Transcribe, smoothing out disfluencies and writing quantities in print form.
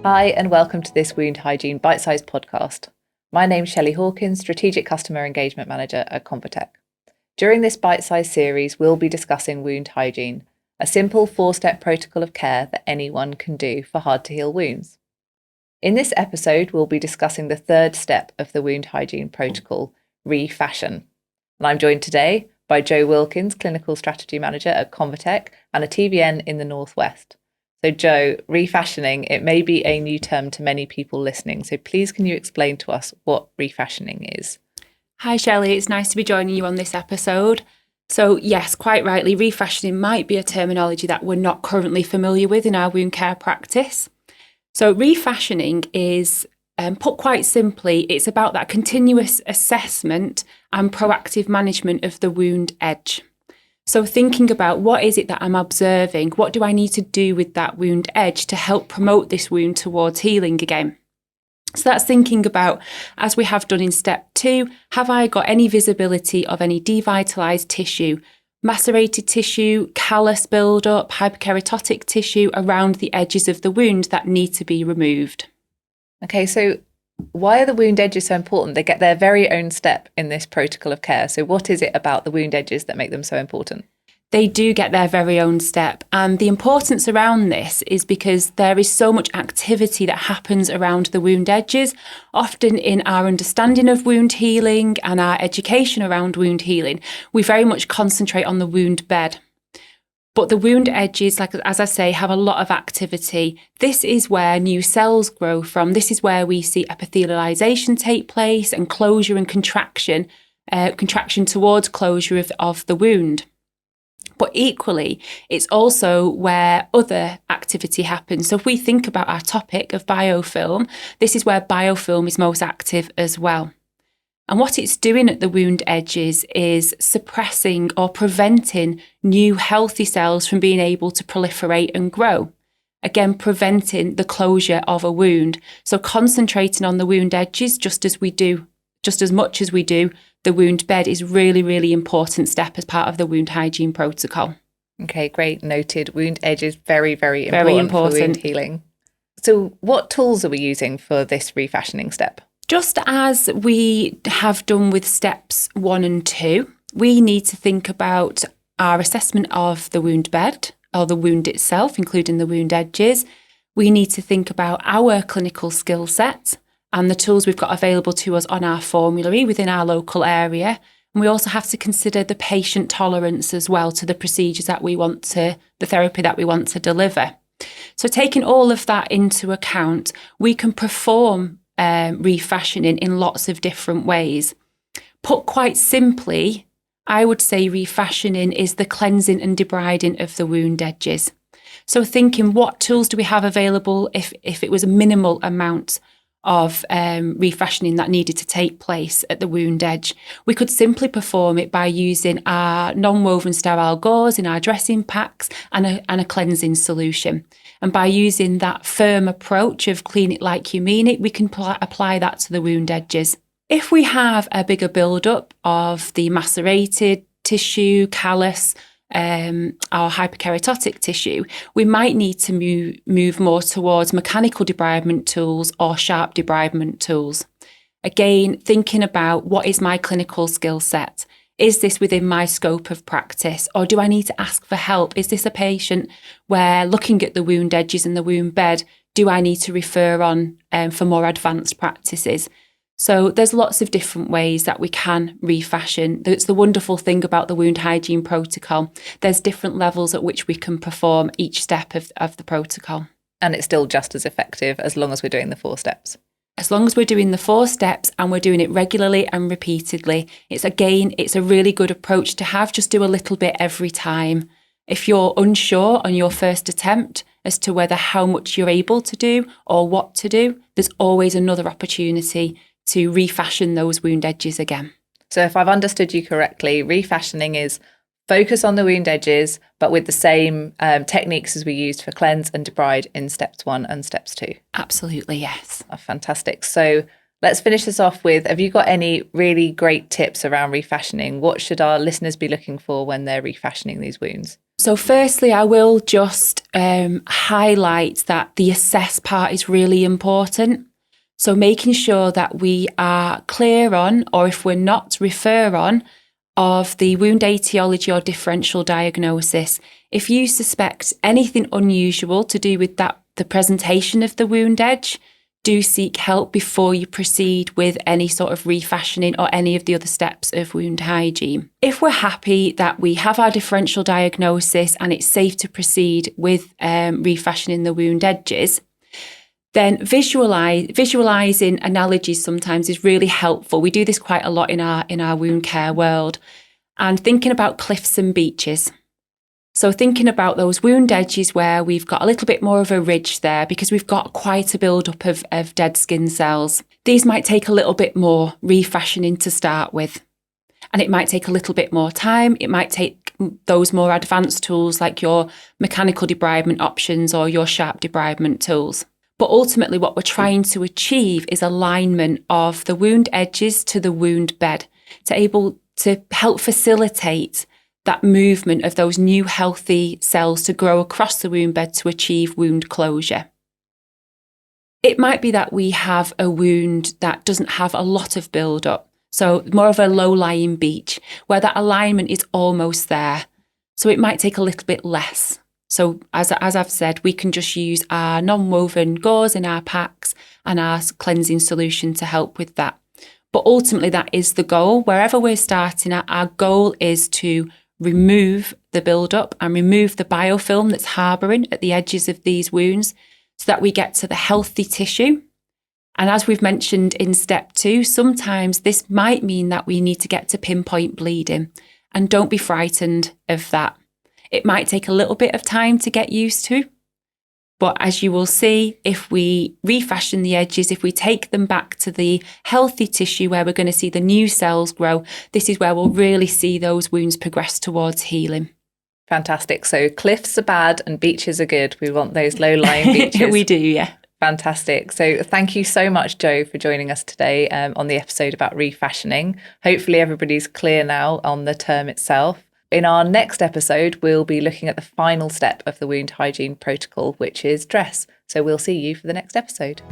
Hi, and welcome to this Wound Hygiene Bite-sized podcast. My name's Shelley Hawkins, Strategic Customer Engagement Manager at Convatec. During this bite-sized series, we'll be discussing wound hygiene, a simple 4-step protocol of care that anyone can do for hard-to-heal wounds. In this episode, we'll be discussing the third step of the wound hygiene protocol, refashion. And I'm joined today by Jo Wilkins, Clinical Strategy Manager at Convatec and a TVN in the Northwest. So Jo, refashioning, it may be a new term to many people listening. So please can you explain to us what refashioning is? Hi Shelley, it's nice to be joining you on this episode. So yes, quite rightly, refashioning might be a terminology that we're not currently familiar with in our wound care practice. So refashioning is, put quite simply, it's about that continuous assessment and proactive management of the wound edge. So thinking about what is it that I'm observing, what do I need to do with that wound edge to help promote this wound towards healing again? So that's thinking about, as we have done in step 2, have I got any visibility of any devitalised tissue, macerated tissue, callus build-up, hyperkeratotic tissue around the edges of the wound that need to be removed? Okay, so why are the wound edges so important? They get their very own step in this protocol of care. So what is it about the wound edges that make them so important? They do get their very own step. And the importance around this is because there is so much activity that happens around the wound edges. Often in our understanding of wound healing and our education around wound healing, we very much concentrate on the wound bed. But the wound edges, like as I say, have a lot of activity. This is where new cells grow from. This is where we see epithelialization take place and closure and contraction towards closure of the wound. But equally, it's also where other activity happens. So if we think about our topic of biofilm, this is where biofilm is most active as well. And what it's doing at the wound edges is suppressing or preventing new healthy cells from being able to proliferate and grow. Again, preventing the closure of a wound. So concentrating on the wound edges just as much as we do the wound bed is really, really important step as part of the wound hygiene protocol. Okay, great. Noted. Wound edges, very, very important for wound healing. So what tools are we using for this refashioning step? Just as we have done with steps 1 and 2, we need to think about our assessment of the wound bed or the wound itself, including the wound edges. We need to think about our clinical skill set and the tools we've got available to us on our formulary within our local area. And we also have to consider the patient tolerance as well to the procedures that the therapy that we want to deliver. So taking all of that into account, we can perform refashioning in lots of different ways. Put quite simply, I would say refashioning is the cleansing and debriding of the wound edges. So thinking, what tools do we have available if it was a minimal amount of refashioning that needed to take place at the wound edge? We could simply perform it by using our non-woven sterile gauze in our dressing packs and a cleansing solution. And by using that firm approach of clean it like you mean it, we can apply that to the wound edges. If we have a bigger build-up of the macerated tissue, callus, our hyperkeratotic tissue, we might need to move more towards mechanical debridement tools or sharp debridement tools. Again, thinking about what is my clinical skill set? Is this within my scope of practice, or do I need to ask for help? Is this a patient where, looking at the wound edges and the wound bed, do I need to refer on for more advanced practices? So there's lots of different ways that we can refashion. It's the wonderful thing about the wound hygiene protocol. There's different levels at which we can perform each step of the protocol. And it's still just as effective as long as we're doing the 4 steps. As long as we're doing the 4 steps and we're doing it regularly and repeatedly, it's a really good approach to have. Just do a little bit every time. If you're unsure on your first attempt as to whether how much you're able to do or what to do, there's always another opportunity to refashion those wound edges again. So if I've understood you correctly, refashioning is focus on the wound edges, but with the same techniques as we used for cleanse and debride in steps 1 and steps 2. Absolutely, yes. Oh, fantastic. So let's finish this off with, have you got any really great tips around refashioning? What should our listeners be looking for when they're refashioning these wounds? So firstly, I will just highlight that the assess part is really important. So making sure that we are clear on, or if we're not, refer on, of the wound etiology or differential diagnosis. If you suspect anything unusual to do with the presentation of the wound edge, do seek help before you proceed with any sort of refashioning or any of the other steps of wound hygiene. If we're happy that we have our differential diagnosis and it's safe to proceed with refashioning the wound edges, then visualizing analogies sometimes is really helpful. We do this quite a lot in our wound care world. And thinking about cliffs and beaches. So thinking about those wound edges where we've got a little bit more of a ridge there because we've got quite a build-up of dead skin cells. These might take a little bit more refashioning to start with. And it might take a little bit more time. It might take those more advanced tools like your mechanical debridement options or your sharp debridement tools. But ultimately what we're trying to achieve is alignment of the wound edges to the wound bed to help facilitate that movement of those new healthy cells to grow across the wound bed to achieve wound closure. It might be that we have a wound that doesn't have a lot of build-up, so more of a low-lying beach, where that alignment is almost there. So it might take a little bit less. So as I've said, we can just use our non-woven gauze in our packs and our cleansing solution to help with that. But ultimately, that is the goal. Wherever we're starting at, our goal is to remove the build-up and remove the biofilm that's harbouring at the edges of these wounds so that we get to the healthy tissue. And as we've mentioned in step 2, sometimes this might mean that we need to get to pinpoint bleeding. And don't be frightened of that. It might take a little bit of time to get used to. But as you will see, if we refashion the edges, if we take them back to the healthy tissue where we're going to see the new cells grow, this is where we'll really see those wounds progress towards healing. Fantastic. So cliffs are bad and beaches are good. We want those low-lying beaches. We do, yeah. Fantastic. So thank you so much, Jo, for joining us today on the episode about refashioning. Hopefully everybody's clear now on the term itself. In our next episode, we'll be looking at the final step of the wound hygiene protocol, which is dress. So we'll see you for the next episode.